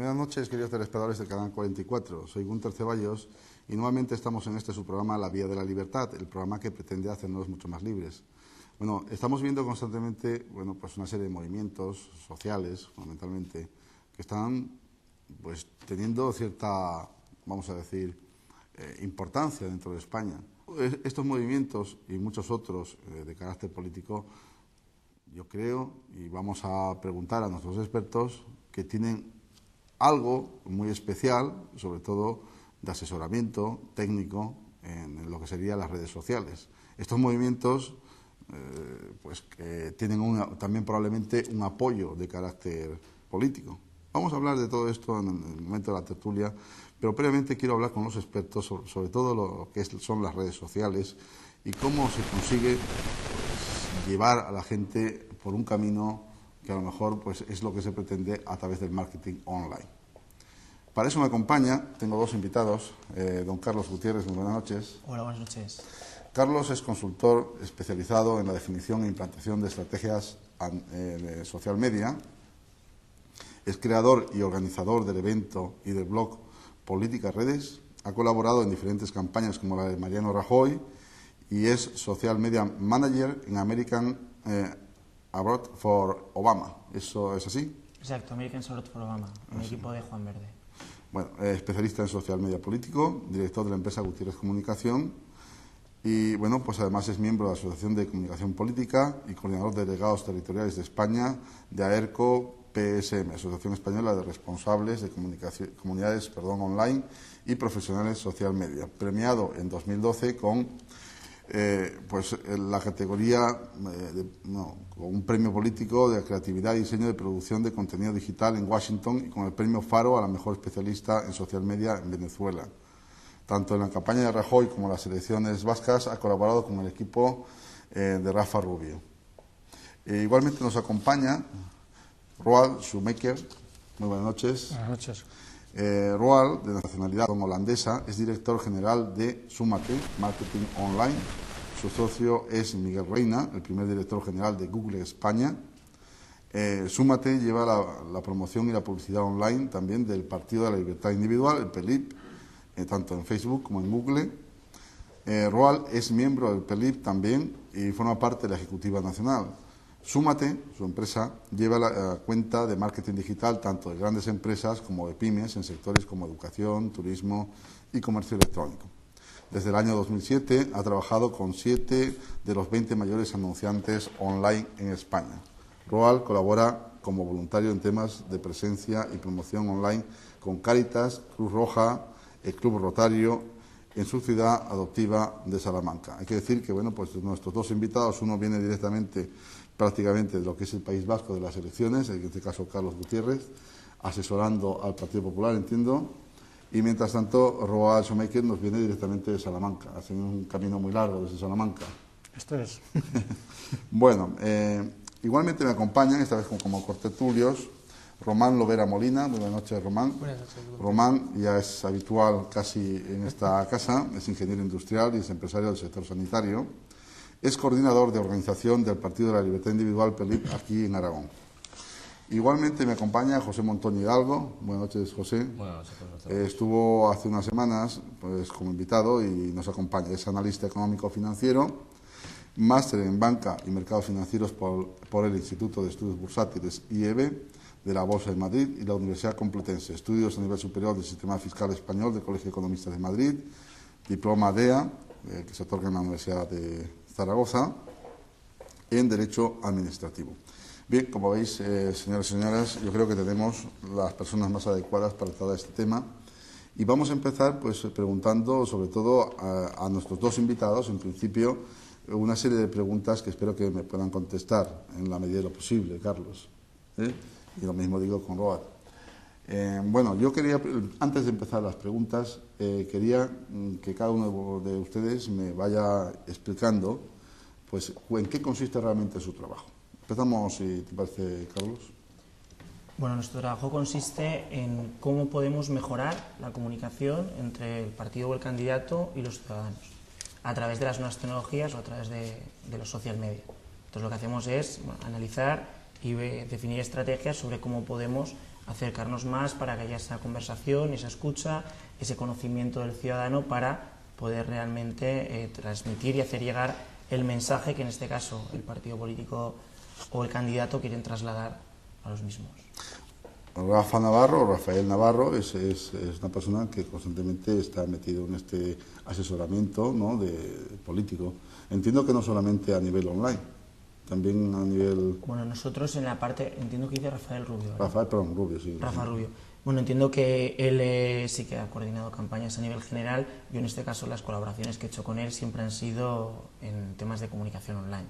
Buenas noches, queridos telespectadores del Canal 44. Soy Gunter Ceballos y nuevamente estamos en su programa La Vía de la Libertad, el programa que pretende hacernos mucho más libres. Bueno, estamos viendo constantemente pues una serie de movimientos sociales, fundamentalmente, que están pues teniendo cierta, vamos a decir, importancia dentro de España. Estos movimientos y muchos otros de carácter político, yo creo, y vamos a preguntar a nuestros expertos, que tienen algo muy especial, sobre todo de asesoramiento técnico en lo que serían las redes sociales. Estos movimientos pues que tienen también probablemente un apoyo de carácter político. Vamos a hablar de todo esto en el momento de la tertulia, pero previamente quiero hablar con los expertos sobre todo lo que son las redes sociales y cómo se consigue pues, llevar a la gente por un camino que a lo mejor pues, es lo que se pretende a través del marketing online. Para eso me acompaña, tengo dos invitados, don Carlos Gutiérrez, muy buenas noches. Hola, buenas noches. Carlos es consultor especializado en la definición e implantación de estrategias de social media, es creador y organizador del evento y del blog Políticas Redes, ha colaborado en diferentes campañas como la de Mariano Rajoy y es Social Media Manager en American Abroad for Obama. ¿Eso es así? Exacto, American Abroad for Obama, un equipo de Juan Verde. Bueno, especialista en social media político, director de la empresa Gutiérrez Comunicación y, bueno, pues además es miembro de la Asociación de Comunicación Política y coordinador de delegados territoriales de España de AERCO PSM, Asociación Española de Responsables de Comunidades Online y Profesionales Social Media, premiado en 2012 con pues en la categoría con un premio político de creatividad y diseño de producción de contenido digital en Washington y con el premio Faro a la mejor especialista en social media en Venezuela. Tanto en la campaña de Rajoy como en las elecciones vascas ha colaborado con el equipo de Rafa Rubio. Igualmente nos acompaña Roald Shoemaker. Muy buenas noches. Buenas noches. Roald, de nacionalidad holandesa, es director general de Súmate, Marketing Online. Su socio es Miguel Reina, el primer director general de Google España. Súmate lleva la promoción y la publicidad online también del Partido de la Libertad Individual, el PELIP, tanto en Facebook como en Google. Roald es miembro del PELIP también y forma parte de la Ejecutiva Nacional. Súmate, su empresa, lleva la cuenta de marketing digital tanto de grandes empresas como de pymes en sectores como educación, turismo y comercio electrónico. Desde el año 2007 ha trabajado con 7 de los 20 mayores anunciantes online en España. Roald colabora como voluntario en temas de presencia y promoción online con Cáritas, Cruz Roja, el Club Rotario en su ciudad adoptiva de Salamanca. Hay que decir que bueno, pues nuestros dos invitados, uno viene directamente prácticamente de lo que es el País Vasco de las elecciones, en este caso Carlos Gutiérrez, asesorando al Partido Popular, entiendo, y mientras tanto Roald Shoemaker nos viene directamente de Salamanca, haciendo un camino muy largo desde Salamanca. Esto es. Bueno, igualmente me acompañan, esta vez como cortetulios, Román Lovera Molina. Muy buenas noches, Román. Buenas noches. Román ya es habitual casi en esta casa, es ingeniero industrial y es empresario del sector sanitario. Es coordinador de organización del Partido de la Libertad Individual PELIP aquí en Aragón. Igualmente me acompaña José Montón Hidalgo. Buenas noches, José. Buenas noches. Estuvo hace unas semanas pues, como invitado y nos acompaña. Es analista económico-financiero, máster en banca y mercados financieros por el Instituto de Estudios Bursátiles IEB de la Bolsa de Madrid y la Universidad Complutense. Estudios a nivel superior del Sistema Fiscal Español del Colegio de Economistas de Madrid. Diploma DEA, que se otorga en la Universidad de Zaragoza, en Derecho Administrativo. Bien, como veis, señores y señoras, yo creo que tenemos las personas más adecuadas para tratar este tema. Y vamos a empezar pues preguntando, sobre todo, a nuestros dos invitados, en principio, una serie de preguntas que espero que me puedan contestar en la medida de lo posible, Carlos. Y lo mismo digo con Roald. Bueno, yo quería, antes de empezar las preguntas, quería que cada uno de ustedes me vaya explicando pues, en qué consiste realmente su trabajo. Empezamos, si te parece, Carlos. Bueno, nuestro trabajo consiste en cómo podemos mejorar la comunicación entre el partido o el candidato y los ciudadanos, a través de las nuevas tecnologías o a través de los social media. Entonces lo que hacemos es analizar y definir estrategias sobre cómo podemos acercarnos más para que haya esa conversación, esa escucha, ese conocimiento del ciudadano para poder realmente transmitir y hacer llegar el mensaje que en este caso el partido político o el candidato quieren trasladar a los mismos. Rafael Navarro, es una persona que constantemente está metido en este asesoramiento, ¿no?, político. Entiendo que no solamente a nivel online, también a nivel... Bueno, nosotros en la parte, entiendo que dice Rafael Rubio, ¿verdad? Rubio, sí. Rafa Rubio. Bueno, entiendo que él sí que ha coordinado campañas a nivel general. Yo en este caso las colaboraciones que he hecho con él siempre han sido en temas de comunicación online.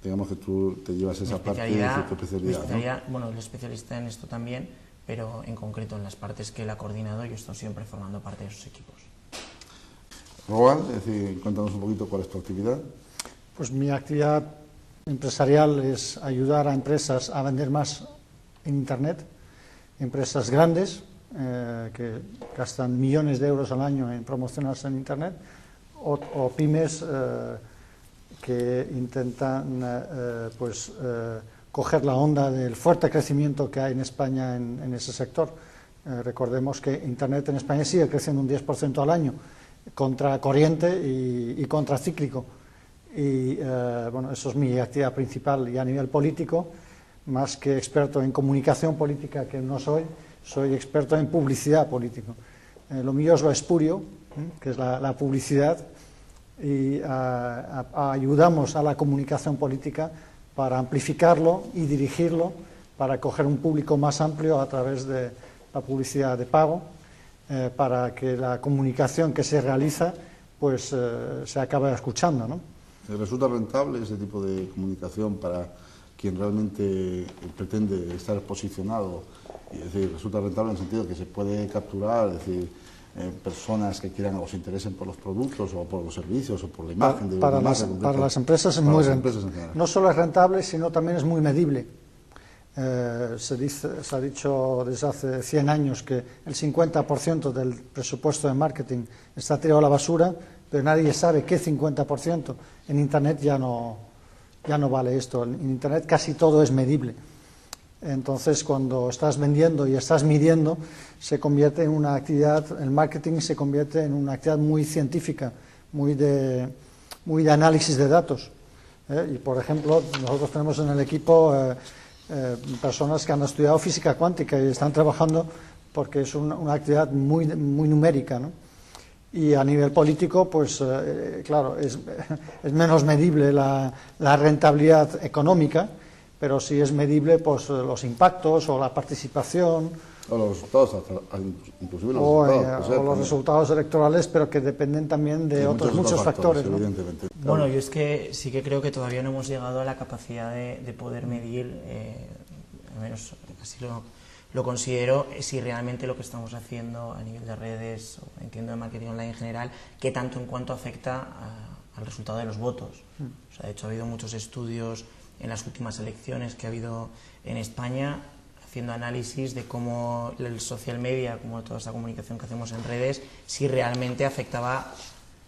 Digamos que tú te llevas esa parte de tu especialidad, ¿no? Bueno, el especialista en esto también, pero en concreto en las partes que él ha coordinado, yo estoy siempre formando parte de esos equipos. Roald, es decir, cuéntanos un poquito cuál es tu actividad. Pues mi actividad empresarial es ayudar a empresas a vender más en Internet, empresas grandes que gastan millones de euros al año en promocionarse en Internet, o pymes que intentan coger la onda del fuerte crecimiento que hay en España en ese sector. Recordemos que Internet en España sigue creciendo un 10% al año, contra corriente y contracíclico. Y bueno, eso es mi actividad principal. Y a nivel político, más que experto en comunicación política, que no soy experto en publicidad política. Lo mío es lo espurio, que es la publicidad, y ayudamos a la comunicación política para amplificarlo y dirigirlo, para coger un público más amplio a través de la publicidad de pago, para que la comunicación que se realiza pues se acabe escuchando, ¿no? ¿Resulta rentable ese tipo de comunicación para quien realmente pretende estar posicionado? Es decir, resulta rentable en el sentido que se puede capturar, es decir, personas que quieran o se interesen por los productos o por los servicios o por la imagen de para las empresas es muy rentable. No solo es rentable, sino también es muy medible. Se ha dicho desde hace 100 años que el 50% del presupuesto de marketing está tirado a la basura, pero nadie sabe qué 50%. En Internet ya no vale esto. En Internet casi todo es medible. Entonces, cuando estás vendiendo y estás midiendo, se convierte en una actividad, el marketing se convierte en una actividad muy científica, muy de análisis de datos. Y, por ejemplo, nosotros tenemos en el equipo personas que han estudiado física cuántica y están trabajando porque es una actividad muy numérica, ¿no? Y a nivel político, pues claro, es menos medible la rentabilidad económica, pero sí es medible pues los impactos o la participación o los resultados, inclusive los resultados electorales, pero que dependen también de muchos factores, ¿no? Evidentemente. Bueno, yo es que sí que creo que todavía no hemos llegado a la capacidad de poder medir, al menos así lo considero, si realmente lo que estamos haciendo a nivel de redes, o entiendo de marketing online en general, qué tanto en cuanto afecta al resultado de los votos. O sea, de hecho ha habido muchos estudios en las últimas elecciones que ha habido en España, haciendo análisis de cómo el social media, como toda esa comunicación que hacemos en redes, si realmente afectaba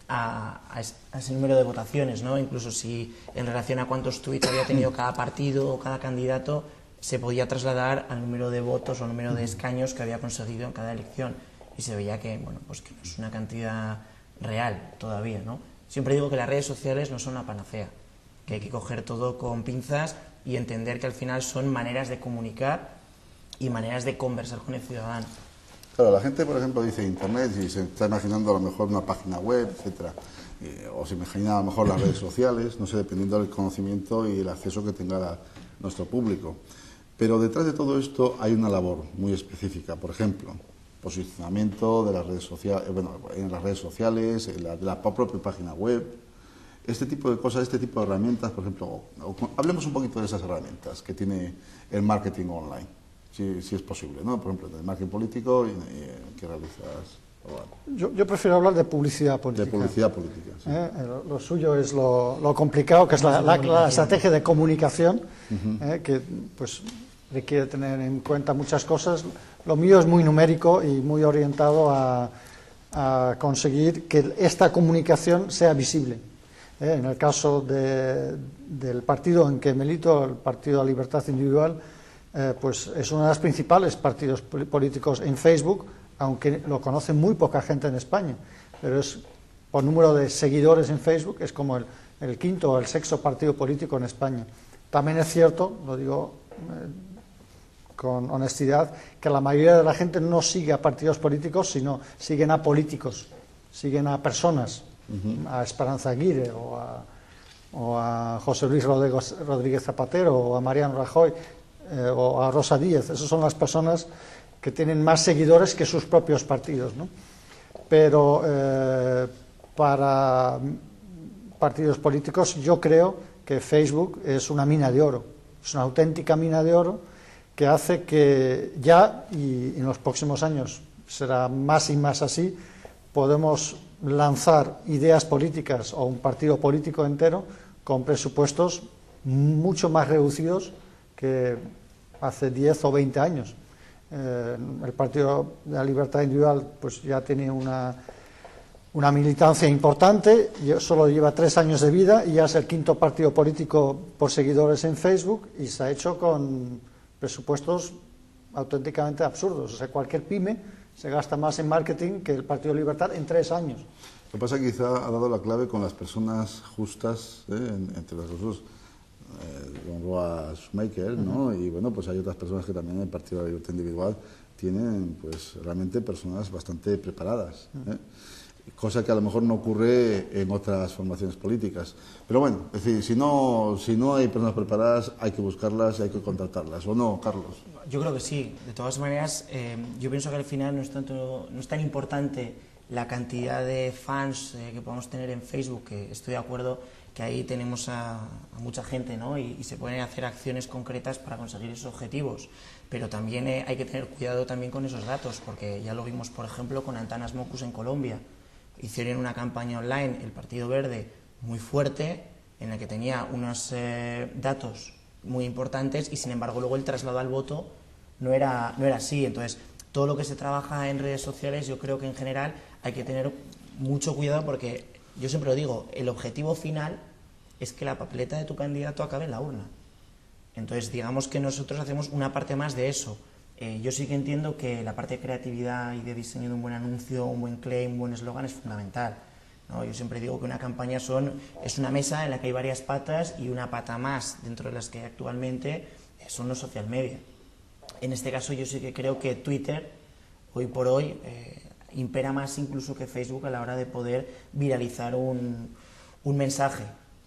a ese número de votaciones, ¿no? Incluso si en relación a cuántos tweets había tenido cada partido o cada candidato, se podía trasladar al número de votos o número de escaños que había conseguido en cada elección. Y se veía que, bueno, pues que no es una cantidad real todavía, ¿no? Siempre digo que las redes sociales no son una panacea, que hay que coger todo con pinzas y entender que al final son maneras de comunicar y maneras de conversar con el ciudadano. Claro, la gente, por ejemplo, dice Internet y se está imaginando a lo mejor una página web, etcétera, o se imagina a lo mejor las redes sociales, no sé, dependiendo del conocimiento y el acceso que tenga nuestro público. Pero detrás de todo esto hay una labor muy específica, por ejemplo, posicionamiento de las redes sociales, en las redes sociales, de la propia página web. Este tipo de cosas, este tipo de herramientas, por ejemplo, hablemos un poquito de esas herramientas que tiene el marketing online, si es posible, ¿no? Por ejemplo, del marketing político que realizas. Yo prefiero hablar de publicidad política. De publicidad política, sí. Lo suyo es lo complicado, que es la estrategia de comunicación, que pues requiere tener en cuenta muchas cosas. Lo mío es muy numérico y muy orientado a conseguir que esta comunicación sea visible. En el caso del partido en que milito, el Partido de la Libertad Individual, pues es uno de los principales partidos políticos en Facebook, aunque lo conoce muy poca gente en España, pero es por número de seguidores en Facebook es como el quinto o el sexto partido político en España. También es cierto, lo digo con honestidad, que la mayoría de la gente no sigue a partidos políticos, sino siguen a políticos, siguen a personas, a Esperanza Aguirre o a José Luis Rodríguez Zapatero o a Mariano Rajoy o a Rosa Díez. Esas son las personas que tienen más seguidores que sus propios partidos, ¿no? Pero para partidos políticos yo creo que Facebook es una mina de oro, es una auténtica mina de oro que hace que ya, y en los próximos años será más y más así, podemos lanzar ideas políticas o un partido político entero con presupuestos mucho más reducidos que hace 10 o 20 años. El Partido de la Libertad Individual pues ya tiene una militancia importante, solo lleva 3 años de vida y ya es el quinto partido político por seguidores en Facebook y se ha hecho con presupuestos auténticamente absurdos. O sea, cualquier pyme se gasta más en marketing que el Partido de Libertad en 3 años. Lo que pasa es que quizá ha dado la clave con las personas justas, entre las dos, con Roa Schumacher, ¿no? Y bueno, pues hay otras personas que también en el Partido de la Libertad Individual tienen pues realmente personas bastante preparadas, cosa que a lo mejor no ocurre en otras formaciones políticas. Pero bueno, es decir, si no hay personas preparadas, hay que buscarlas y hay que contratarlas, ¿o no, Carlos? Yo creo que sí. De todas maneras, yo pienso que al final no es tan importante la cantidad de fans que podamos tener en Facebook, que estoy de acuerdo que ahí tenemos a mucha gente, ¿no? Y se pueden hacer acciones concretas para conseguir esos objetivos, pero también hay que tener cuidado también con esos datos, porque ya lo vimos, por ejemplo, con Antanas Mockus en Colombia. Hicieron una campaña online, el Partido Verde, muy fuerte, en la que tenía unos datos muy importantes y, sin embargo, luego el traslado al voto no era así. Entonces, todo lo que se trabaja en redes sociales, yo creo que en general hay que tener mucho cuidado, porque yo siempre lo digo, el objetivo final es que la papeleta de tu candidato acabe en la urna. Entonces, digamos que nosotros hacemos una parte más de eso. Yo sí que entiendo que la parte de creatividad y de diseño de un buen anuncio, un buen claim, un buen eslogan es fundamental, ¿no? Yo siempre digo que una campaña es una mesa en la que hay varias patas y una pata más dentro de las que hay actualmente son los social media. En este caso yo sí que creo que Twitter, hoy por hoy, impera más incluso que Facebook a la hora de poder viralizar un mensaje,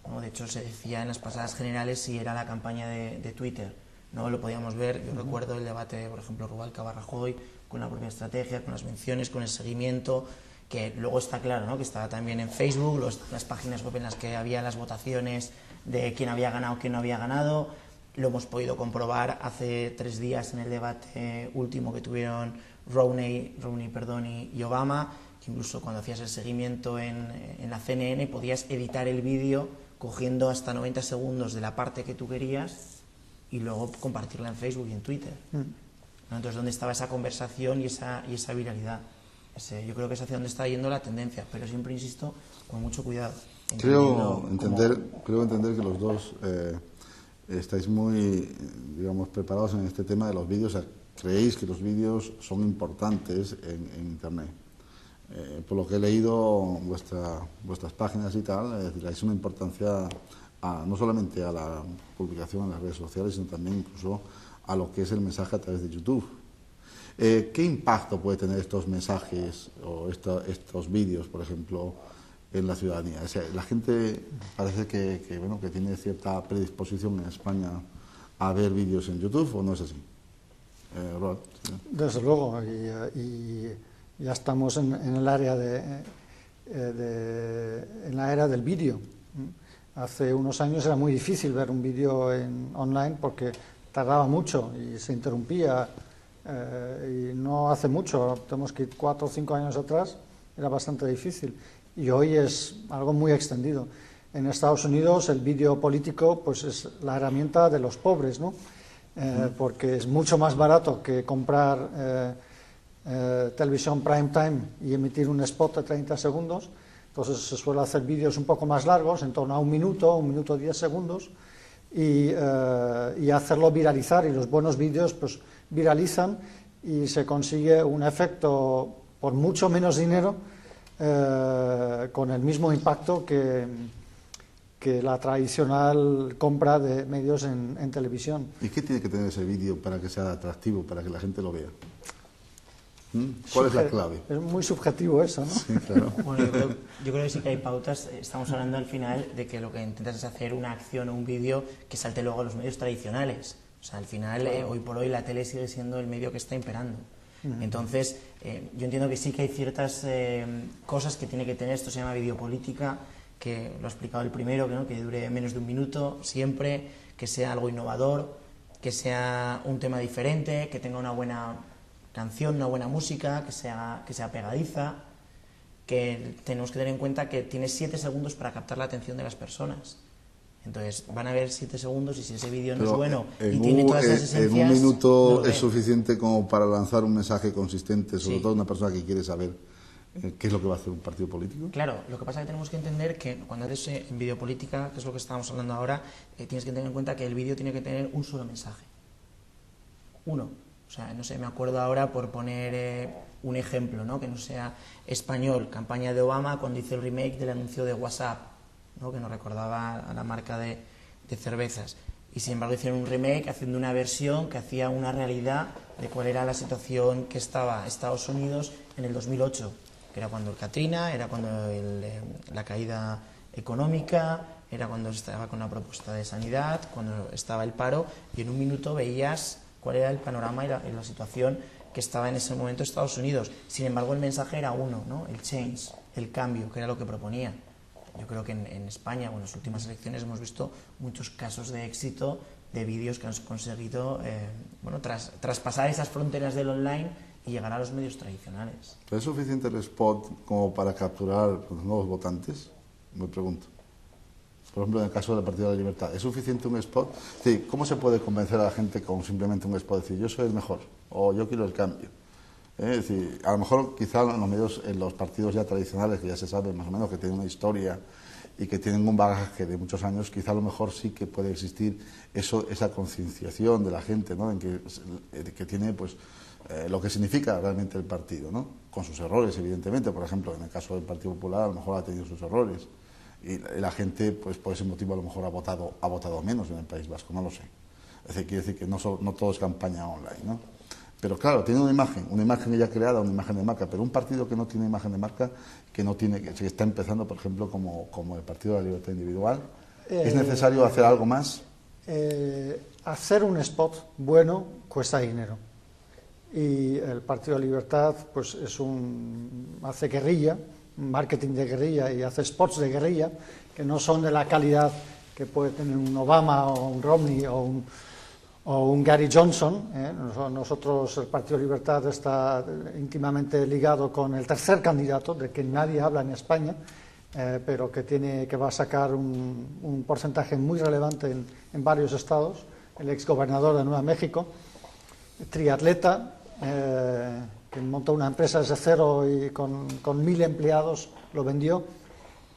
¿no? De hecho, se decía en las pasadas generales si era la campaña de Twitter. No lo podíamos ver. Yo recuerdo el debate, por ejemplo, Rubalcaba-Rajoy, con la propia estrategia, con las menciones, con el seguimiento, que luego está claro, ¿no? Que estaba también en Facebook, las páginas web en las que había las votaciones de quién había ganado, quién no había ganado. Lo hemos podido comprobar hace 3 días en el debate último que tuvieron Romney y Obama, que incluso cuando hacías el seguimiento en la CNN podías editar el vídeo cogiendo hasta 90 segundos de la parte que tú querías y luego compartirla en Facebook y en Twitter. ¿No? Entonces, ¿dónde estaba esa conversación y esa viralidad? Yo creo que es hacia donde está yendo la tendencia, pero siempre insisto, con mucho cuidado. Creo entender que los dos estáis muy, digamos, preparados en este tema de los vídeos. O sea, creéis que los vídeos son importantes en Internet. Por lo que he leído vuestras páginas y tal, le dais una importancia no solamente a la publicación en las redes sociales, sino también incluso a lo que es el mensaje a través de YouTube. ¿Qué impacto puede tener estos mensajes o estos vídeos, por ejemplo, en la ciudadanía? O sea, la gente parece que tiene cierta predisposición en España a ver vídeos en YouTube, ¿o no es así? Rod. Desde luego, y ya estamos en el área en la era del vídeo. Hace unos años era muy difícil ver un vídeo online porque tardaba mucho y se interrumpía, y no hace mucho, tenemos que ir 4 o 5 años atrás, era bastante difícil, y hoy es algo muy extendido. En Estados Unidos el vídeo político pues es la herramienta de los pobres, ¿no? Porque es mucho más barato que comprar televisión prime time y emitir un spot de 30 segundos. Entonces se suele hacer vídeos un poco más largos, en torno a 1 minuto, 1 minuto 10 segundos, y hacerlo viralizar, y los buenos vídeos pues viralizan y se consigue un efecto por mucho menos dinero con el mismo impacto que la tradicional compra de medios en televisión. ¿Y qué tiene que tener ese vídeo para que sea atractivo, para que la gente lo vea? ¿Cuál es la clave? Es muy subjetivo eso, ¿no? Sí, claro. Bueno, yo creo que sí que hay pautas. Estamos hablando al final de que lo que intentas es hacer una acción o un vídeo que salte luego a los medios tradicionales. O sea, al final, hoy por hoy, la tele sigue siendo el medio que está imperando. Entonces, yo entiendo que sí que hay ciertas cosas que tiene que tener. Esto se llama videopolítica, que lo ha explicado el primero, ¿no? Que dure menos de un minuto siempre, que sea algo innovador, que sea un tema diferente, que tenga una buena canción, una buena música, que sea pegadiza, que tenemos que tener en cuenta que tiene 7 segundos para captar la atención de las personas. Entonces, van a ver 7 segundos y si ese vídeo no es bueno y tiene todas esas esencias... En un minuto no es suficiente como para lanzar un mensaje consistente, sobre todo una persona que quiere saber qué es lo que va a hacer un partido político. Claro, lo que pasa es que tenemos que entender que cuando haces en videopolítica, que es lo que estábamos hablando ahora, tienes que tener en cuenta que el vídeo tiene que tener un solo mensaje. Uno. O sea, no sé, me acuerdo ahora por poner un ejemplo, ¿no? Que no sea español, campaña de Obama cuando hizo el remake del anuncio de WhatsApp, ¿no? Que nos recordaba a la marca de cervezas. Y sin embargo hicieron un remake haciendo una versión que hacía una realidad de cuál era la situación que estaba Estados Unidos en el 2008, que era cuando el Katrina, era cuando la caída económica, era cuando estaba con la propuesta de sanidad, cuando estaba el paro, y en un minuto veías cuál era el panorama y la situación que estaba en ese momento Estados Unidos. Sin embargo, el mensaje era uno, ¿no? El change, el cambio, que era lo que proponía. Yo creo que en España, bueno, en las últimas elecciones hemos visto muchos casos de éxito de vídeos que han conseguido traspasar esas fronteras del online y llegar a los medios tradicionales. ¿Es suficiente el spot como para capturar los nuevos votantes? Me pregunto. Por ejemplo, en el caso del Partido de la Libertad, ¿es suficiente un spot? Sí, ¿cómo se puede convencer a la gente con simplemente un spot? Decir, yo soy el mejor, o yo quiero el cambio. Es decir, a lo mejor quizá en los medios, en los partidos ya tradicionales, que ya se sabe más o menos que tienen una historia y que tienen un bagaje de muchos años, quizá a lo mejor sí que puede existir esa concienciación de la gente, ¿no? En que tiene pues lo que significa realmente el partido, ¿no? Con sus errores, evidentemente. Por ejemplo, en el caso del Partido Popular, a lo mejor ha tenido sus errores. Y la gente, pues por ese motivo, a lo mejor ha votado menos en el País Vasco, no lo sé. Es decir, quiere decir que no todo es campaña online, ¿no? Pero claro, tiene una imagen ya creada, una imagen de marca, pero un partido que no tiene imagen de marca, que está empezando, por ejemplo, como el Partido de la Libertad Individual, ¿es necesario hacer algo más? Hacer un spot bueno cuesta dinero. Y el Partido de la Libertad pues hace guerrilla, marketing de guerrilla, y hace spots de guerrilla que no son de la calidad que puede tener un Obama o un Romney o un Gary Johnson. Nosotros, el Partido de Libertad, está íntimamente ligado con el tercer candidato, de que nadie habla en España, pero que va a sacar un porcentaje muy relevante en varios estados, el exgobernador de Nueva México, triatleta, que montó una empresa desde cero y con 1.000 empleados lo vendió,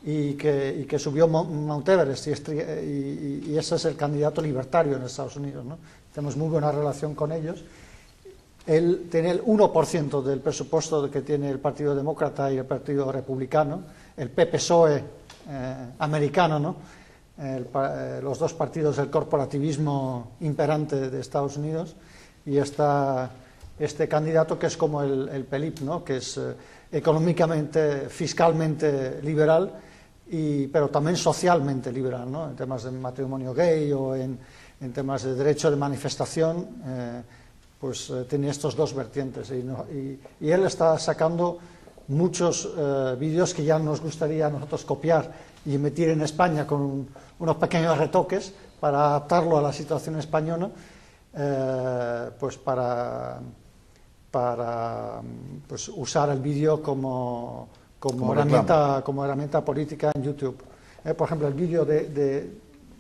y que subió Mount Everest, y ese es el candidato libertario en Estados Unidos, ¿no? Tenemos muy buena relación con ellos. Él tiene el 1% del presupuesto que tiene el Partido Demócrata y el Partido Republicano, el PPSOE americano, ¿no? Los dos partidos del corporativismo imperante de Estados Unidos, y está este candidato que es como el PELIP, ¿no? Que es económicamente, fiscalmente liberal, pero también socialmente liberal, ¿no? En temas de matrimonio gay o en temas de derecho de manifestación, tiene estos dos vertientes, y él está sacando muchos vídeos que ya nos gustaría a nosotros copiar y emitir en España con unos pequeños retoques para adaptarlo a la situación española, para usar el vídeo como herramienta política en YouTube. Por ejemplo, el vídeo de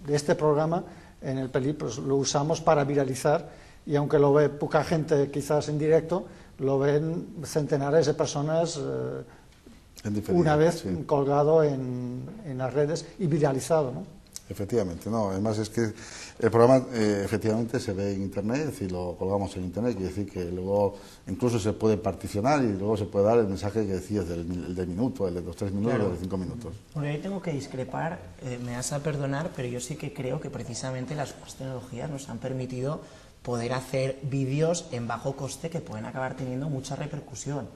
este programa en el PELIP lo usamos para viralizar, y aunque lo ve poca gente quizás en directo, lo ven centenares de personas una vez colgado en las redes y viralizado, ¿no? Efectivamente, no, además es que el programa efectivamente se ve en internet, es decir, lo colgamos en internet, quiere decir que luego incluso se puede particionar y luego se puede dar el mensaje que decías del minuto, el de los 3 minutos, Claro. el de 5 minutos. Bueno, ahí tengo que discrepar, me vas a perdonar, pero yo sí que creo que precisamente las nuevas tecnologías nos han permitido poder hacer vídeos en bajo coste que pueden acabar teniendo mucha repercusión.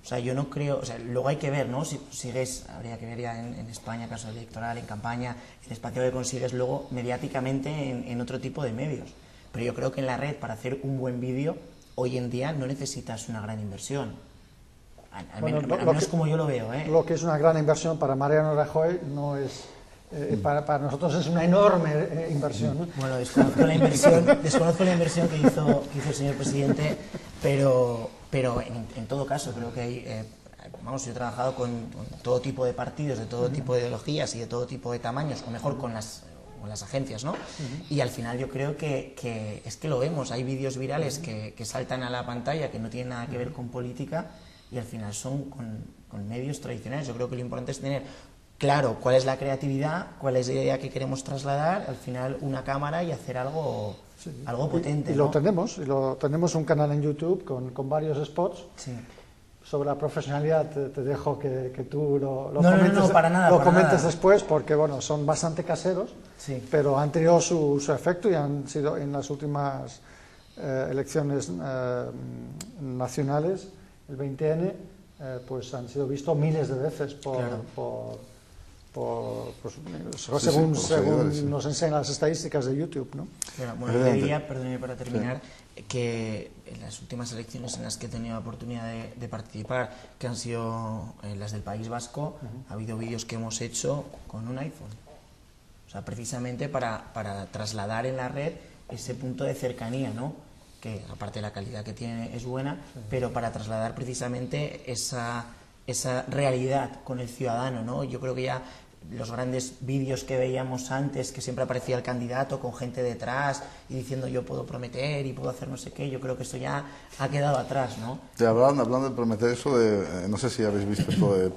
O sea, yo no creo, o sea, luego hay que ver, ¿no? Si sigues, habría que ver ya en España, caso electoral, en campaña, el espacio que consigues luego mediáticamente en otro tipo de medios. Pero yo creo que en la red, para hacer un buen vídeo, hoy en día no necesitas una gran inversión. Al menos como yo lo veo, ¿eh? Lo que es una gran inversión para Mariano Rajoy no es... para nosotros es una enorme inversión, ¿no? Bueno, desconozco la inversión que hizo el señor presidente, pero en todo caso creo que hay, vamos, yo he trabajado con todo tipo de partidos, de todo tipo de ideologías y de todo tipo de tamaños, o mejor con las agencias, ¿no? Y al final yo creo que es que lo vemos, hay vídeos virales que saltan a la pantalla que no tienen nada que ver con política y al final son con medios tradicionales. Yo creo que lo importante es tener claro cuál es la creatividad, cuál es la idea que queremos trasladar, al final una cámara y hacer algo potente. Y ¿no? lo tenemos un canal en YouTube con varios spots. Sí. Sobre la profesionalidad te dejo que tú lo comentes después, porque bueno, son bastante caseros, sí, pero han tenido su efecto y han sido en las últimas elecciones nacionales, el 20N, pues han sido vistos miles de veces según nos enseñan las estadísticas de YouTube, ¿no? Bueno, yo diría, perdóneme para terminar, que en las últimas elecciones en las que he tenido la oportunidad de participar, que han sido las del País Vasco, ha habido vídeos que hemos hecho con un iPhone. O sea, precisamente para trasladar en la red ese punto de cercanía, ¿no? Que aparte de la calidad que tiene es buena, pero para trasladar precisamente esa realidad con el ciudadano, ¿no? Yo creo que ya los grandes vídeos que veíamos antes, que siempre aparecía el candidato con gente detrás y diciendo yo puedo prometer y puedo hacer no sé qué, yo creo que eso ya ha quedado atrás, ¿no? Hablando de prometer eso, no sé si habéis visto esto de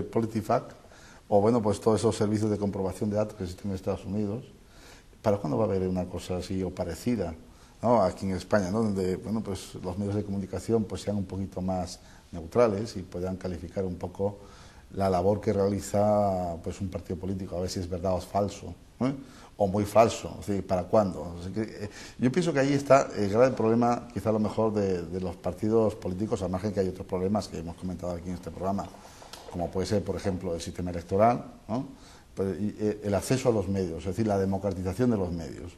PolitiFact, o bueno, pues todos esos servicios de comprobación de datos que existen en Estados Unidos. ¿Para cuándo va a haber una cosa así o parecida, ¿no? Aquí en España, ¿no? Donde bueno, pues los medios de comunicación pues sean un poquito más neutrales y puedan calificar un poco la labor que realiza pues un partido político, a ver si es verdad o es falso, ¿eh? O muy falso, es decir, ¿para cuándo? O sea que, yo pienso que ahí está el gran problema, quizá a lo mejor de los partidos políticos, al margen que hay otros problemas que hemos comentado aquí en este programa, como puede ser, por ejemplo, el sistema electoral, ¿no? El acceso a los medios, es decir, la democratización de los medios.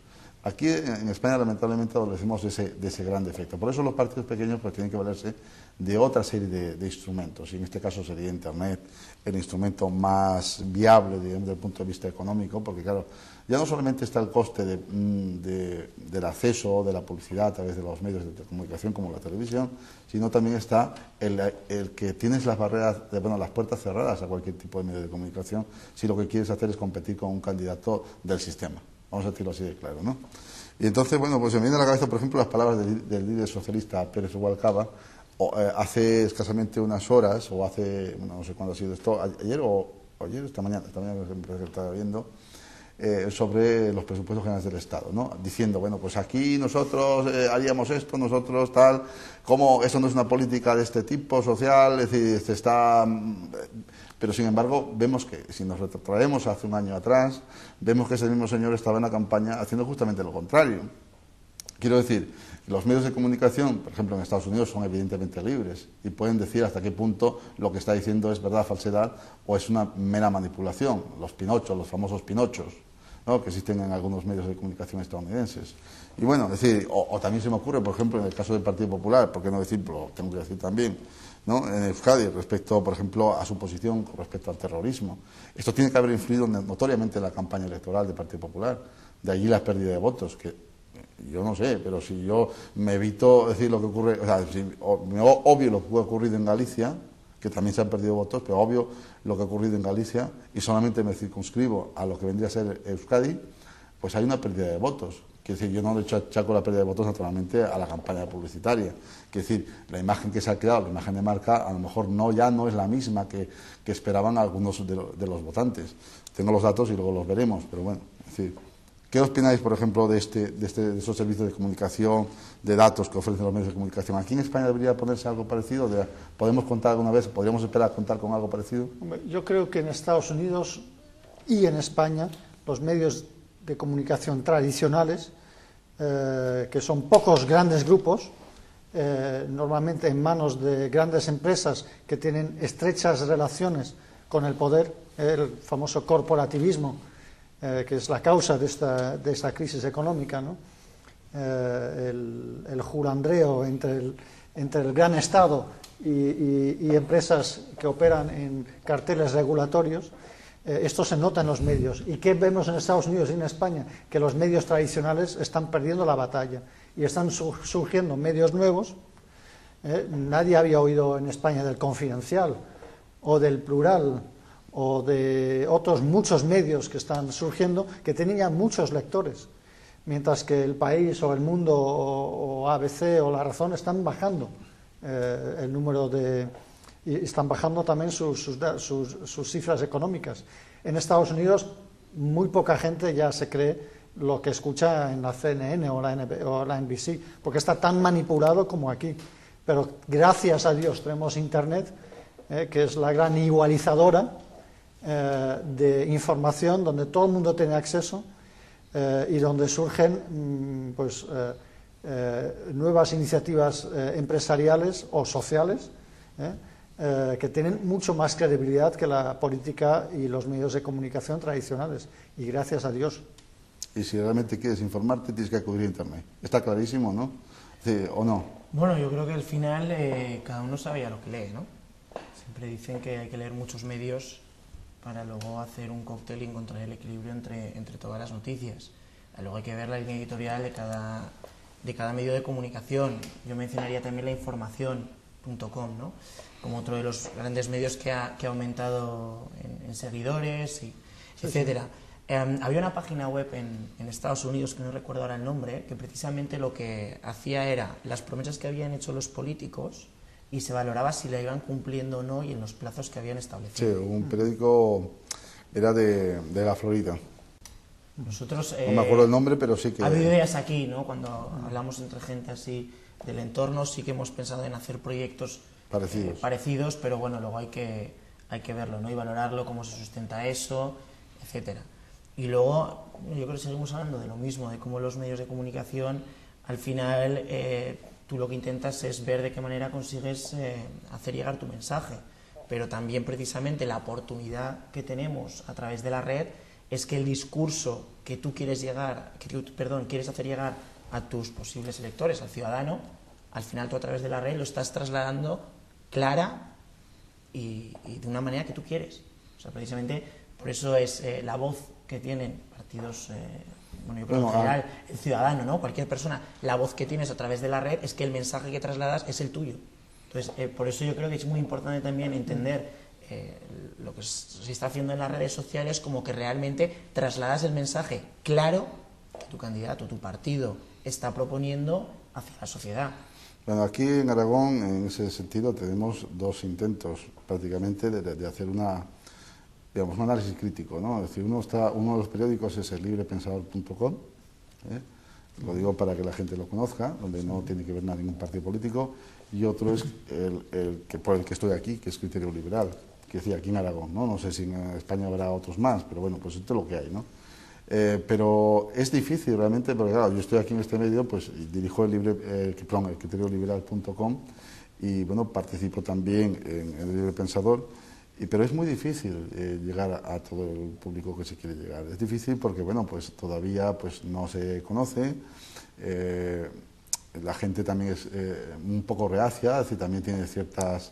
Aquí en España lamentablemente adolecemos de ese gran defecto. Por eso los partidos pequeños pues tienen que valerse de otra serie de instrumentos, y en este caso sería Internet el instrumento más viable, digamos, desde el punto de vista económico, porque claro, ya no solamente está el coste del acceso, de la publicidad a través de los medios de comunicación como la televisión, sino también está el que tienes las barreras, las puertas cerradas a cualquier tipo de medio de comunicación si lo que quieres hacer es competir con un candidato del sistema. Vamos a decirlo así de claro, ¿no? Y entonces, bueno, pues se me viene a la cabeza, por ejemplo, las palabras del líder socialista Pérez Rubalcaba, hace escasamente unas horas, o hace, no sé cuándo ha sido esto, ayer, esta mañana que estaba viendo, sobre los presupuestos generales del Estado, ¿no? Diciendo, bueno, pues aquí nosotros haríamos esto, nosotros tal, como eso no es una política de este tipo social, es decir, pero sin embargo vemos que si nos retrotraemos hace un año atrás, vemos que ese mismo señor estaba en la campaña haciendo justamente lo contrario. Quiero decir, los medios de comunicación, por ejemplo en Estados Unidos, son evidentemente libres y pueden decir hasta qué punto lo que está diciendo es verdad, falsedad o es una mera manipulación. Los pinochos, los famosos pinochos, ¿no? Que existen en algunos medios de comunicación estadounidenses. Y bueno, es decir, o también se me ocurre, por ejemplo, en el caso del Partido Popular, ¿por qué no decirlo? Tengo que decir también, ¿no? En Euskadi, respecto, por ejemplo, a su posición con respecto al terrorismo. Esto tiene que haber influido notoriamente en la campaña electoral del Partido Popular. De allí la pérdida de votos, que yo no sé, pero si yo me evito decir lo que ocurre, o sea, obvio lo que ha ocurrido en Galicia, que también se han perdido votos, pero obvio lo que ha ocurrido en Galicia, y solamente me circunscribo a lo que vendría a ser Euskadi, pues hay una pérdida de votos. Que decir, yo no le achaco la pérdida de votos naturalmente a la campaña publicitaria. Que decir, la imagen que se ha creado, la imagen de marca, a lo mejor ya no es la misma que esperaban algunos de los votantes. Tengo los datos y luego los veremos, pero bueno, es decir, ¿qué opináis, por ejemplo, de esos servicios de comunicación, de datos que ofrecen los medios de comunicación? ¿Aquí en España debería ponerse algo parecido? ¿Podemos contar alguna vez, podríamos esperar a contar con algo parecido? Yo creo que en Estados Unidos y en España los medios de comunicación tradicionales, que son pocos grandes grupos, normalmente en manos de grandes empresas que tienen estrechas relaciones con el poder, el famoso corporativismo, que es la causa de esta crisis económica, ¿no? El julandreo entre el gran Estado y empresas que operan en carteles regulatorios. Esto se nota en los medios. ¿Y qué vemos en Estados Unidos y en España? Que los medios tradicionales están perdiendo la batalla y están surgiendo medios nuevos. Nadie había oído en España del Confidencial o del Plural o de otros muchos medios que están surgiendo que tenían muchos lectores, mientras que El País o El Mundo o ABC o La Razón están bajando el número y están bajando también sus cifras económicas. En Estados Unidos muy poca gente ya se cree lo que escucha en la CNN o la NBC, porque está tan manipulado como aquí. Pero gracias a Dios tenemos Internet, que es la gran igualizadora de información, donde todo el mundo tiene acceso y donde surgen nuevas iniciativas empresariales o sociales que tienen mucho más credibilidad que la política y los medios de comunicación tradicionales, y gracias a Dios. Y si realmente quieres informarte, tienes que acudir a Internet. Está clarísimo, ¿no? Sí, ¿o no? Bueno, yo creo que al final cada uno sabe ya lo que lee, ¿no? Siempre dicen que hay que leer muchos medios para luego hacer un cóctel y encontrar el equilibrio entre todas las noticias. Luego hay que ver la línea editorial de cada medio de comunicación. Yo mencionaría también la información.com, ¿no? Como otro de los grandes medios que ha aumentado en seguidores, etcétera. Había una página web en Estados Unidos, que no recuerdo ahora el nombre, que precisamente lo que hacía era las promesas que habían hecho los políticos y se valoraba si la iban cumpliendo o no y en los plazos que habían establecido. Sí, un periódico era de la Florida. Nosotros, no me acuerdo el nombre, pero sí que... Ha habido ideas aquí, ¿no? Cuando hablamos entre gente así del entorno, sí que hemos pensado en hacer proyectos parecidos, pero bueno, luego hay que verlo, ¿no? Y valorarlo, cómo se sustenta eso, etcétera. Y luego, yo creo que seguimos hablando de lo mismo, de cómo los medios de comunicación, al final, tú lo que intentas es ver de qué manera consigues hacer llegar tu mensaje, pero también precisamente la oportunidad que tenemos a través de la red es que el discurso que tú quieres hacer llegar a tus posibles electores, al ciudadano, al final tú a través de la red lo estás trasladando clara y de una manera que tú quieres. O sea, precisamente por eso es la voz que tienen partidos, yo creo que en general el ciudadano, ¿no? Cualquier persona, la voz que tienes a través de la red es que el mensaje que trasladas es el tuyo. Entonces, por eso yo creo que es muy importante también entender lo que se está haciendo en las redes sociales, como que realmente trasladas el mensaje claro que tu candidato, tu partido está proponiendo hacia la sociedad. Bueno, aquí en Aragón, en ese sentido, tenemos dos intentos prácticamente de hacer un análisis crítico, ¿no? Es decir, uno de los periódicos es el librepensador.com, lo digo para que la gente lo conozca, donde no tiene que ver nada ningún partido político, y otro es por el que estoy aquí, que es Criterio Liberal, que decía aquí en Aragón, ¿no? No sé si en España habrá otros más, pero bueno, pues esto es lo que hay, ¿no? Pero es difícil realmente, porque claro, yo estoy aquí en este medio, pues dirijo el criterioliberal.com y bueno, participo también en el Libre Pensador, pero es muy difícil llegar a todo el público que se quiere llegar. Es difícil porque bueno, pues todavía pues no se conoce, la gente también es un poco reacia, es decir, también tiene ciertas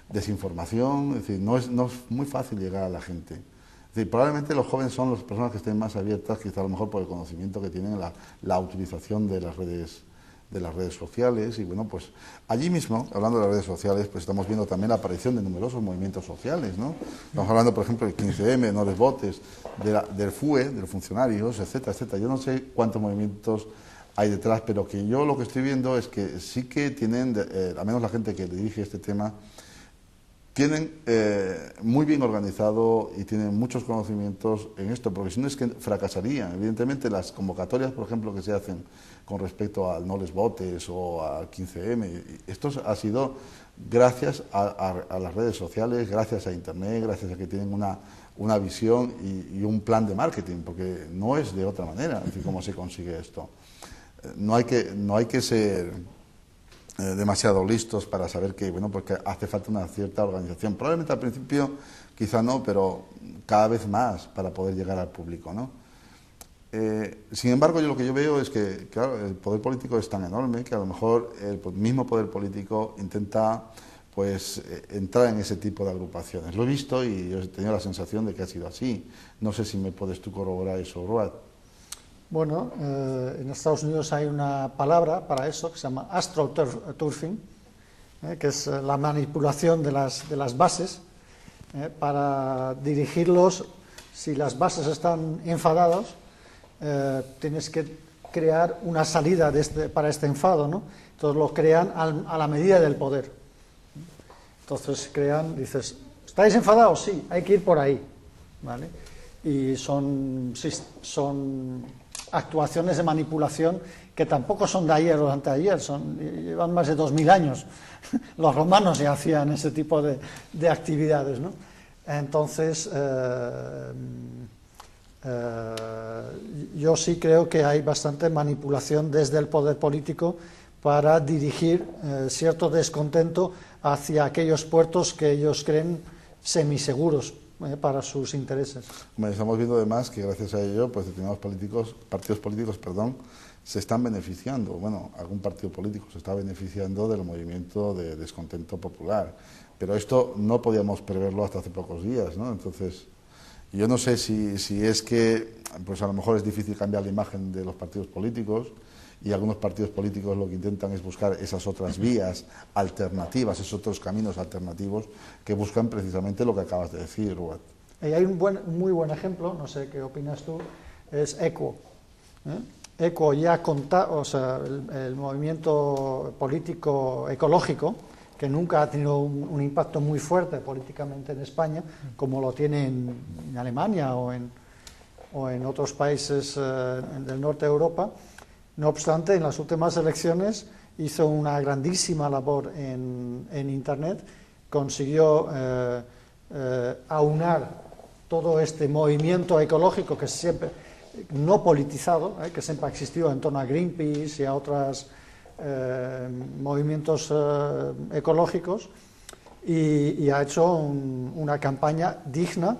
desinformación, es decir, no es muy fácil llegar a la gente. Es decir, probablemente los jóvenes son las personas que estén más abiertas, quizá a lo mejor por el conocimiento que tienen, la utilización de las redes de las redes sociales. Y bueno, pues allí mismo, hablando de las redes sociales, pues estamos viendo también la aparición de numerosos movimientos sociales, ¿no? Estamos hablando, por ejemplo, del 15M, no les votes, del FUE, de los funcionarios, etcétera, etcétera. Yo no sé cuántos movimientos hay detrás, pero que yo lo que estoy viendo es que sí que tienen, al menos la gente que dirige este tema, tienen muy bien organizado y tienen muchos conocimientos en esto, porque si no es que fracasarían. Evidentemente las convocatorias, por ejemplo, que se hacen con respecto al no les votes o al 15M, esto ha sido gracias a las redes sociales, gracias a Internet, gracias a que tienen una visión y un plan de marketing, porque no es de otra manera, es decir, cómo se consigue esto. No hay que ser demasiado listos para saber que, bueno, pues que hace falta una cierta organización. Probablemente al principio quizá no, pero cada vez más para poder llegar al público, ¿no? Sin embargo, lo que yo veo es que, claro, el poder político es tan enorme que a lo mejor el mismo poder político intenta, pues, entrar en ese tipo de agrupaciones. Lo he visto y yo he tenido la sensación de que ha sido así. No sé si me puedes tú corroborar eso, Ruad. Bueno, en Estados Unidos hay una palabra para eso que se llama astroturfing, que es la manipulación de las bases para dirigirlos. Si las bases están enfadadas, tienes que crear una salida para este enfado, ¿no? Entonces lo crean a la medida del poder. Entonces dices, ¿estáis enfadados? Sí, hay que ir por ahí, ¿vale? Y son actuaciones de manipulación que tampoco son de ayer o de anteayer, llevan más de 2000 años. Los romanos ya hacían ese tipo de actividades, ¿no? Entonces, yo sí creo que hay bastante manipulación desde el poder político para dirigir cierto descontento hacia aquellos puertos que ellos creen semiseguros para sus intereses. Bueno, estamos viendo además que gracias a ello, pues determinados partidos políticos, se están beneficiando. Bueno, algún partido político se está beneficiando del movimiento de descontento popular, pero esto no podíamos preverlo hasta hace pocos días, ¿no? Entonces, yo no sé si es que, pues a lo mejor es difícil cambiar la imagen de los partidos políticos, y algunos partidos políticos lo que intentan es buscar esas otras vías alternativas, esos otros caminos alternativos que buscan precisamente lo que acabas de decir, Ruad. Y hay un muy buen ejemplo, no sé qué opinas tú, es ECO. ECO ya el movimiento político ecológico, que nunca ha tenido un impacto muy fuerte políticamente en España, como lo tiene en Alemania o en otros países del norte de Europa. No obstante, en las últimas elecciones hizo una grandísima labor en Internet, consiguió aunar todo este movimiento ecológico que siempre, no politizado, que siempre ha existido en torno a Greenpeace y a otros movimientos ecológicos, y ha hecho una campaña digna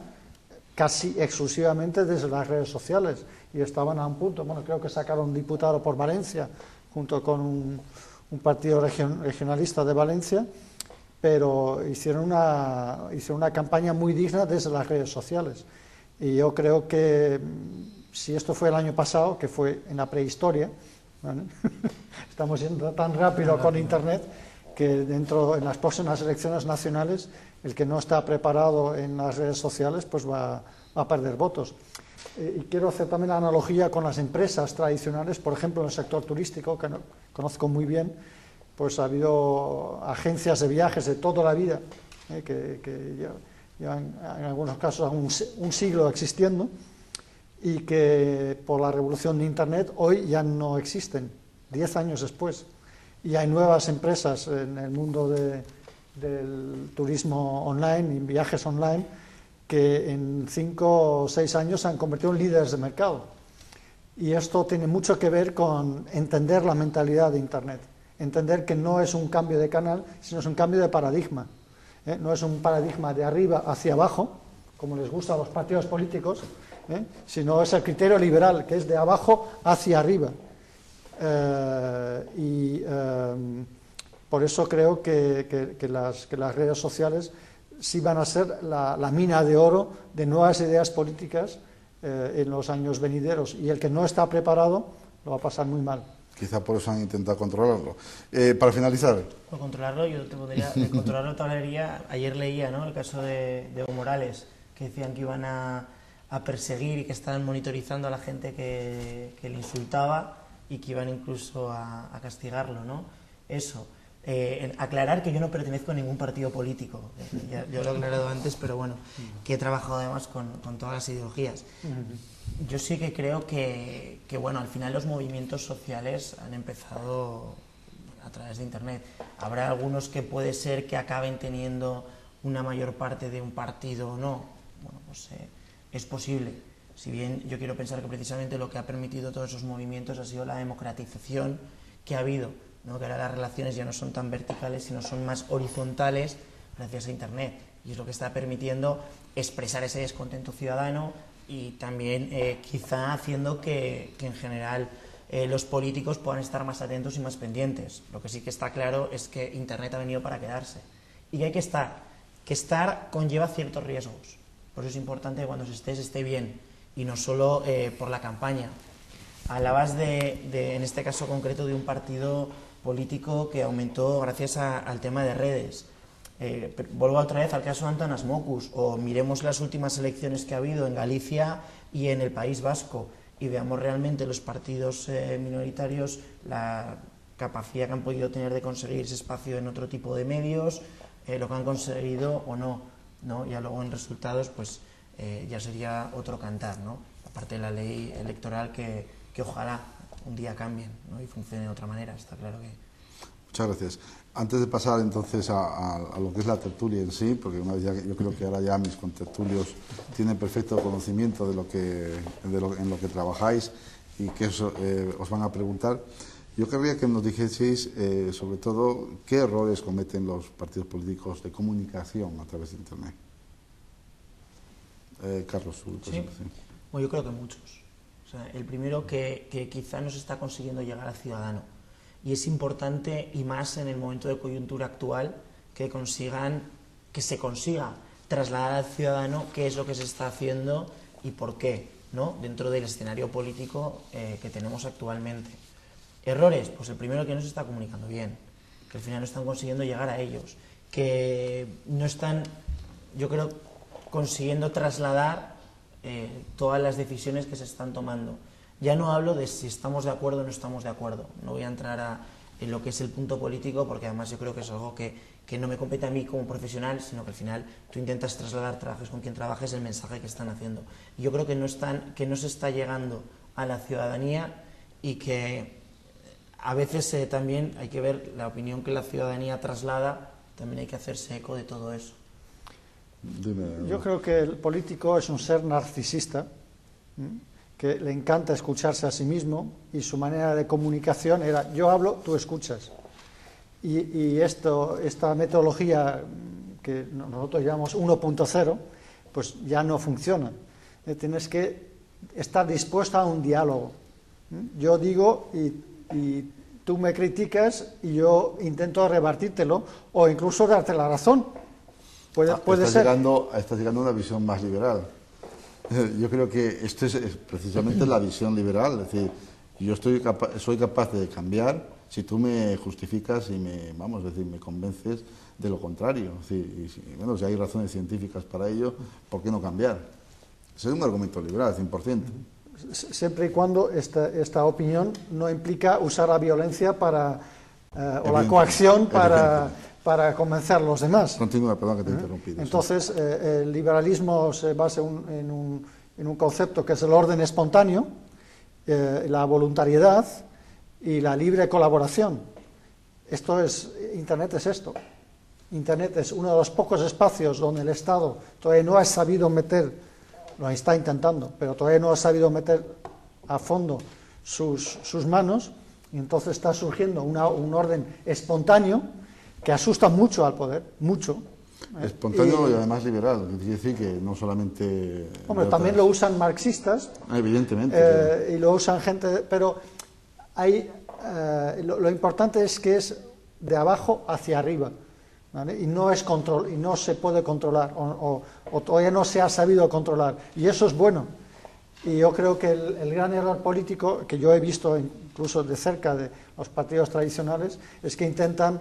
casi exclusivamente desde las redes sociales. Y estaban a un punto, bueno, creo que sacaron un diputado por Valencia, junto con un partido regionalista de Valencia, pero hicieron una campaña muy digna desde las redes sociales. Y yo creo que si esto fue el año pasado, que fue en la prehistoria, ¿vale? Estamos yendo tan rápido con Internet que en las próximas elecciones nacionales, el que no está preparado en las redes sociales pues va a perder votos. Y quiero hacer también la analogía con las empresas tradicionales, por ejemplo en el sector turístico, que conozco muy bien, pues ha habido agencias de viajes de toda la vida, que llevan en algunos casos un siglo existiendo, y que por la revolución de Internet hoy ya no existen, 10 años después. Y hay nuevas empresas en el mundo del turismo online y viajes online que en 5 o 6 años se han convertido en líderes de mercado. Y esto tiene mucho que ver con entender la mentalidad de Internet, entender que no es un cambio de canal, sino es un cambio de paradigma. No es un paradigma de arriba hacia abajo, como les gusta a los partidos políticos, sino es el criterio liberal, que es de abajo hacia arriba. Por eso creo que las redes sociales sí van a ser la mina de oro de nuevas ideas políticas en los años venideros, y el que no está preparado lo va a pasar muy mal. Quizá por eso han intentado controlarlo. Para finalizar. Por controlarlo, yo te podría, de controlarlo te hablaría, ayer leía, ¿no?, el caso de Evo Morales, que decían que iban a perseguir y que estaban monitorizando a la gente que le insultaba y que iban incluso a castigarlo, ¿no? Eso. Aclarar que yo no pertenezco a ningún partido político, yo lo he aclarado antes, pero bueno, que he trabajado además con todas las ideologías. Yo sí que creo que bueno, al final los movimientos sociales han empezado a través de Internet. Habrá algunos que puede ser que acaben teniendo una mayor parte de un partido o no. Bueno, pues es posible. Si bien yo quiero pensar que precisamente lo que ha permitido todos esos movimientos ha sido la democratización que ha habido, ¿no? Que ahora las relaciones ya no son tan verticales, sino son más horizontales gracias a Internet. Y es lo que está permitiendo expresar ese descontento ciudadano y también quizá haciendo que en general los políticos puedan estar más atentos y más pendientes. Lo que sí que está claro es que Internet ha venido para quedarse y que hay que estar. Que estar conlleva ciertos riesgos. Por eso es importante que cuando se esté bien y no solo por la campaña. Hablabas en este caso concreto de un partido político que aumentó gracias al tema de redes. Vuelvo otra vez al caso de Antanas Mockus, o miremos las últimas elecciones que ha habido en Galicia y en el País Vasco y veamos realmente los partidos minoritarios, la capacidad que han podido tener de conseguir ese espacio en otro tipo de medios, lo que han conseguido o no, ¿no? Ya luego en resultados pues ya sería otro cantar, ¿no? Aparte de la ley electoral que ojalá un día cambien, ¿no? Y funcione de otra manera, está claro que... Muchas gracias. Antes de pasar entonces a lo que es la tertulia en sí, porque una vez ya, yo creo que ahora ya mis contertulios tienen perfecto conocimiento de en lo que trabajáis y que os van a preguntar, yo querría que nos dijeseis sobre todo qué errores cometen los partidos políticos de comunicación a través de Internet. Carlos, su presentación. ¿Sí? Bueno, yo creo que muchos. O sea, el primero que quizá no se está consiguiendo llegar al ciudadano. Y es importante, y más en el momento de coyuntura actual, que se consiga trasladar al ciudadano qué es lo que se está haciendo y por qué, ¿no? Dentro del escenario político que tenemos actualmente. Errores, pues el primero, que no se está comunicando bien, que al final no están consiguiendo llegar a ellos, que no están, yo creo, consiguiendo trasladar todas las decisiones que se están tomando. Ya no hablo de si estamos de acuerdo o no estamos de acuerdo, no voy a entrar en lo que es el punto político, porque además yo creo que es algo que no me compete a mí como profesional, sino que al final tú intentas trasladar, trabajes con quien trabajes, el mensaje que están haciendo. Y yo creo que no se está llegando a la ciudadanía y que a veces también hay que ver la opinión que la ciudadanía traslada, también hay que hacerse eco de todo eso. Yo creo que el político es un ser narcisista, que le encanta escucharse a sí mismo, y su manera de comunicación era yo hablo, tú escuchas. Y esta metodología que nosotros llamamos 1.0, pues ya no funciona. Tienes que estar dispuesto a un diálogo. Yo digo y tú me criticas y yo intento rebatírtelo o incluso darte la razón. Puede ser. Estás llegando a una visión más liberal. Yo creo que esto es precisamente la visión liberal, es decir, yo soy capaz de cambiar si tú me justificas y me convences de lo contrario. Es decir, si hay razones científicas para ello, ¿por qué no cambiar? Ese es un argumento liberal, 100%. Siempre y cuando esta opinión no implica usar la violencia o la coacción para convencer a los demás. Continúa, perdón que te he interrumpido. Entonces, el liberalismo se basa en un concepto que es el orden espontáneo, la voluntariedad y la libre colaboración. Internet es esto. Internet es uno de los pocos espacios donde el Estado todavía no ha sabido meter, lo está intentando, pero todavía no ha sabido meter a fondo sus manos, y entonces está surgiendo un orden espontáneo que asusta mucho al poder, mucho. Espontáneo y además liberal, quiere decir que no solamente... Hombre, también lo usan marxistas. Evidentemente. Y lo usan gente, pero lo importante es que es de abajo hacia arriba, ¿vale? Y no se puede controlar, o todavía no se ha sabido controlar, y eso es bueno. Y yo creo que el gran error político, que yo he visto incluso de cerca de los partidos tradicionales, es que intentan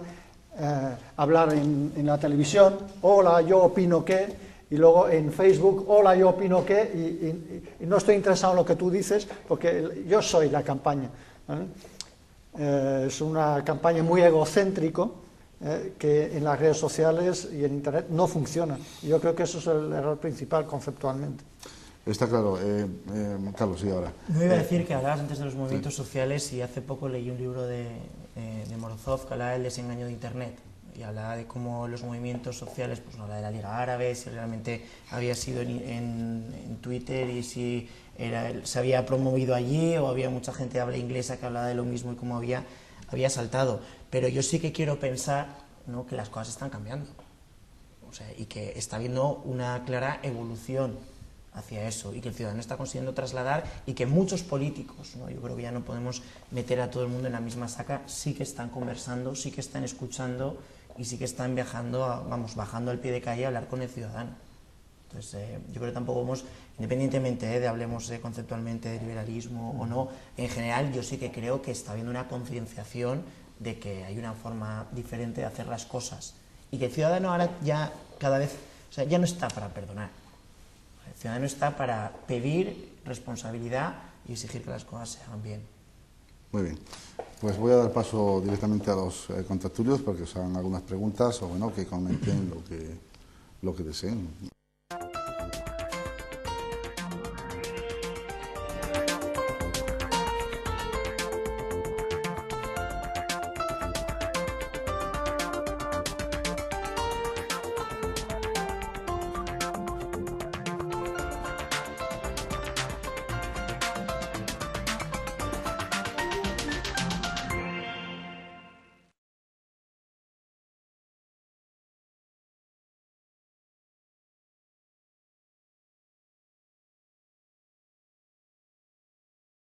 hablar en la televisión, hola, yo opino que, y luego en Facebook, hola, yo opino que, y no estoy interesado en lo que tú dices, porque yo soy la campaña, ¿vale? Es una campaña muy egocéntrico, que en las redes sociales y en Internet no funciona. Yo creo que eso es el error principal conceptualmente. Está claro. Carlos, sí, ahora. No iba a decir que hablabas antes de los movimientos sociales y hace poco leí un libro de Morozov que hablaba del desengaño de Internet y hablaba de cómo los movimientos sociales, pues no habla de la Liga Árabe, si realmente había sido en Twitter y si se había promovido allí o había mucha gente de habla inglesa que hablaba de lo mismo y cómo había saltado. Pero yo sí que quiero pensar, ¿no?, que las cosas están cambiando, o sea, y que está habiendo una clara evolución hacia eso y que el ciudadano está consiguiendo trasladar y que muchos políticos, ¿no?, yo creo que ya no podemos meter a todo el mundo en la misma saca, sí que están conversando, sí que están escuchando y sí que están viajando, bajando al pie de calle a hablar con el ciudadano. Entonces, yo creo que tampoco vamos, independientemente de hablemos conceptualmente de liberalismo o no, en general yo sí que creo que está habiendo una concienciación de que hay una forma diferente de hacer las cosas y que el ciudadano ahora ya cada vez, o sea, ya no está para perdonar. El ciudadano está para pedir responsabilidad y exigir que las cosas se hagan bien. Muy bien. Pues voy a dar paso directamente a los contertulios para que os hagan algunas preguntas o bueno, que comenten lo que deseen.